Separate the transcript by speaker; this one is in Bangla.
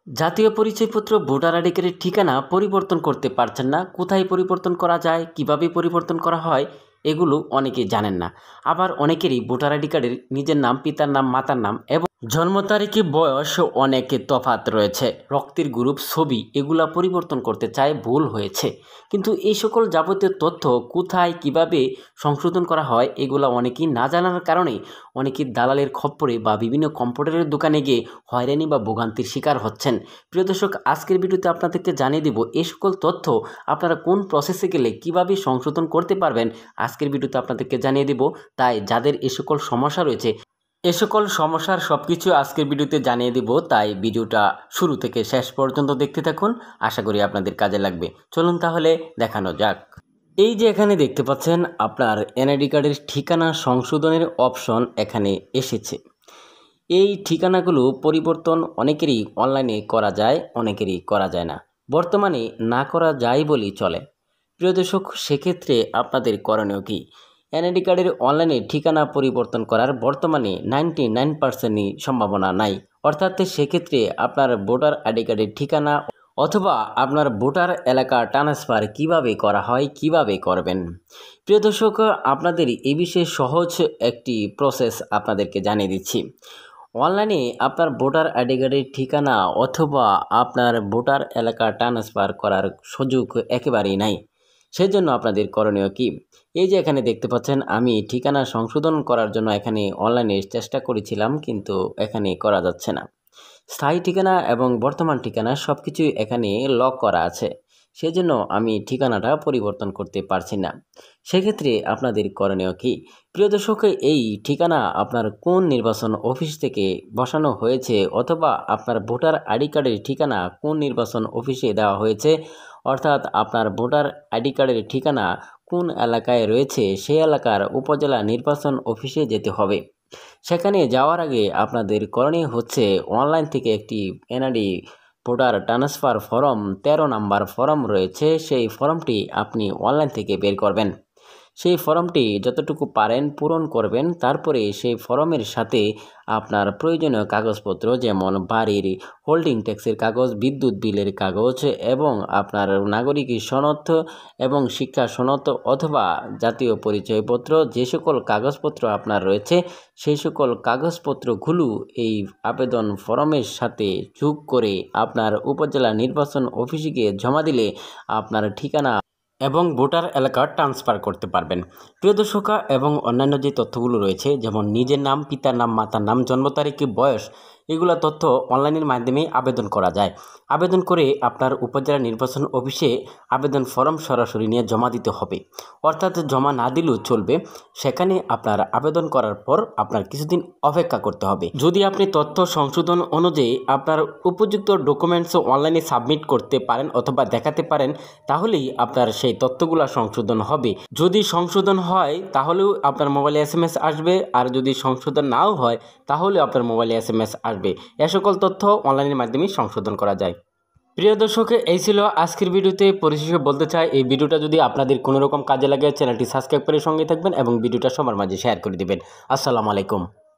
Speaker 1: জাতীয় পরিচয়পত্র ভোটার আইডি কার্ডের ঠিকানা পরিবর্তন করতে পারছেন না, কোথায় পরিবর্তন করা যায়, কিভাবে পরিবর্তন করা হয়, এগুলো অনেকেই জানেন না। আবার অনেকেরই ভোটার আইডি কার্ডের নিজের নাম, পিতার নাম, মাতার নাম এবং জন্ম তারিখে, বয়স অনেক তফাৎ রয়েছে, রক্তের গ্রুপ, ছবি এগুলা পরিবর্তন করতে চায়, ভুল হয়েছে। কিন্তু এই সকল যাবতীয় তথ্য কোথায় কিভাবে সংশোধন করা হয় এগুলা অনেকেই না জানার কারণে অনেকেই দালালের খপ্পরে বা বিভিন্ন কম্পিউটারের দোকানে গিয়ে হয়রানি বা ভোগান্তির শিকার হচ্ছেন। প্রিয় দর্শক, আজকের ভিডিওতে আপনাদেরকে জানিয়ে দেব এই সকল তথ্য আপনারা কোন প্রসেসে গেলে কিভাবে সংশোধন করতে পারবেন, আজকের ভিডিওতে আপনাদেরকে জানিয়ে দেব। তাই যাদের এই সকল সমস্যা রয়েছে, এ সকল সমস্যার সবকিছু আজকের ভিডিওতে জানিয়ে দেব, তাই ভিডিওটা শুরু থেকে শেষ পর্যন্ত দেখতে থাকুন, আশা করি আপনাদের কাজে লাগবে। চলুন তাহলে দেখানো যাক। এই যে এখানে দেখতে পাচ্ছেন আপনার এনআইডি কার্ডের ঠিকানা সংশোধনের অপশন এখানে এসেছে। এই ঠিকানাগুলো পরিবর্তন অনেকেরই অনলাইনে করা যায়, অনেকেরই করা যায় না। বর্তমানে না করা যায় বলেই চলে। প্রিয় দর্শক, সেক্ষেত্রে আপনাদের করণীয় কী? এনআইডি কার্ডের অনলাইনে ঠিকানা পরিবর্তন করার বর্তমানে 99% সম্ভাবনা নাই। অর্থাৎ সেক্ষেত্রে আপনার ভোটার আইডি কার্ডের ঠিকানা অথবা আপনার ভোটার এলাকা ট্রান্সফার কিভাবে করা হয়, কিভাবে করবেন। প্রিয় দর্শক, আপনাদের এই বিষয়ে সহজ একটি প্রসেস আপনাদেরকে জানিয়ে দিচ্ছি। অনলাইনে আপনার ভোটার আইডি কার্ডের ঠিকানা অথবা আপনার ভোটার এলাকা ট্রান্সফার করার সুযোগ একেবারেই নাই। সেজন্য আপনাদের করণীয় কি? এই যে এখানে দেখতে পাচ্ছেন, আমি ঠিকানা সংশোধন করার জন্য এখানে অনলাইনে চেষ্টা করেছিলাম, কিন্তু এখানে করা যাচ্ছে না। স্থায়ী ঠিকানা এবং বর্তমান ঠিকানা সব কিছুই এখানে লক করা আছে, সেজন্য আমি ঠিকানাটা পরিবর্তন করতে পারছি না। সেক্ষেত্রে আপনাদের করণীয় কী? প্রিয় দর্শক, এই ঠিকানা আপনার কোন নির্বাচন অফিস থেকে বসানো হয়েছে অথবা আপনার ভোটার আইডি কার্ডের ঠিকানা কোন নির্বাচন অফিসে দেওয়া হয়েছে, অর্থাৎ আপনার ভোটার আইডি কার্ডের ঠিকানা কোন এলাকায় রয়েছে সেই এলাকার উপজেলা নির্বাচন অফিসে যেতে হবে। সেখানে যাওয়ার আগে আপনাদের করণীয় হচ্ছে অনলাইন থেকে একটি NID voter transfer form 13 number form রয়েছে, সেই ফর্মটি আপনি অনলাইন থেকে বের করবেন। সেই ফর্মটি যতটুকু পারেন পূরণ করবেন। তারপরে সেই ফর্মের সাথে আপনার প্রয়োজনীয় কাগজপত্র, যেমন বাড়ির হোল্ডিং ট্যাক্সের কাগজ, বিদ্যুৎ বিলের কাগজ এবং আপনার নাগরিক সনদ এবং শিক্ষা সনদ অথবা জাতীয় পরিচয়পত্র, যে সকল কাগজপত্র আপনার রয়েছে সেই সকল কাগজপত্রগুলো এই আবেদন ফর্মের সাথে যোগ করে আপনার উপজেলা নির্বাচন অফিসে গিয়ে জমা দিলে আপনার ঠিকানা এবং ভোটার এলাকা ট্রান্সফার করতে পারবেন। প্রিয় দর্শক, এবং অন্যান্য যে তথ্যগুলো রয়েছে, যেমন নিজের নাম, পিতার নাম, মাতার নাম, জন্ম তারিখ, বয়স, এগুলো তথ্য অনলাইনের মাধ্যমে আবেদন করা যায়। আবেদন করে আপনার উপজেলা নির্বাচন অফিসে আবেদন ফর্ম সরাসরি নিয়ে জমা দিতে হবে, অর্থাৎ জমা না দিলেও চলবে। সেখানে আপনার আবেদন করার পর আপনার কিছুদিন অপেক্ষা করতে হবে। যদি আপনি তথ্য সংশোধন অনুযায়ী আপনার উপযুক্ত ডকুমেন্টস অনলাইনে সাবমিট করতে পারেন অথবা দেখাতে পারেন, তাহলেই আপনার সেই তথ্যগুলো সংশোধন হবে। যদি সংশোধন হয় তাহলেও আপনার মোবাইলে SMS আসবে, আর যদি সংশোধন নাও হয় তাহলে আপনার মোবাইলে SMS আসবে। এ সকল তথ্য অনলাইনের মাধ্যমে সংশোধন করা যায়। প্রিয় দর্শক, এই ছিল আজকের ভিডিওতে। পরিশেষে বলতে চাই, এই ভিডিওটা যদি আপনাদের কোনো রকম কাজে লাগে চ্যানেলটি সাবস্ক্রাইব করে সঙ্গে থাকবেন এবং ভিডিওটা সবার মাঝে শেয়ার করে দেবেন। আসসালামু আলাইকুম।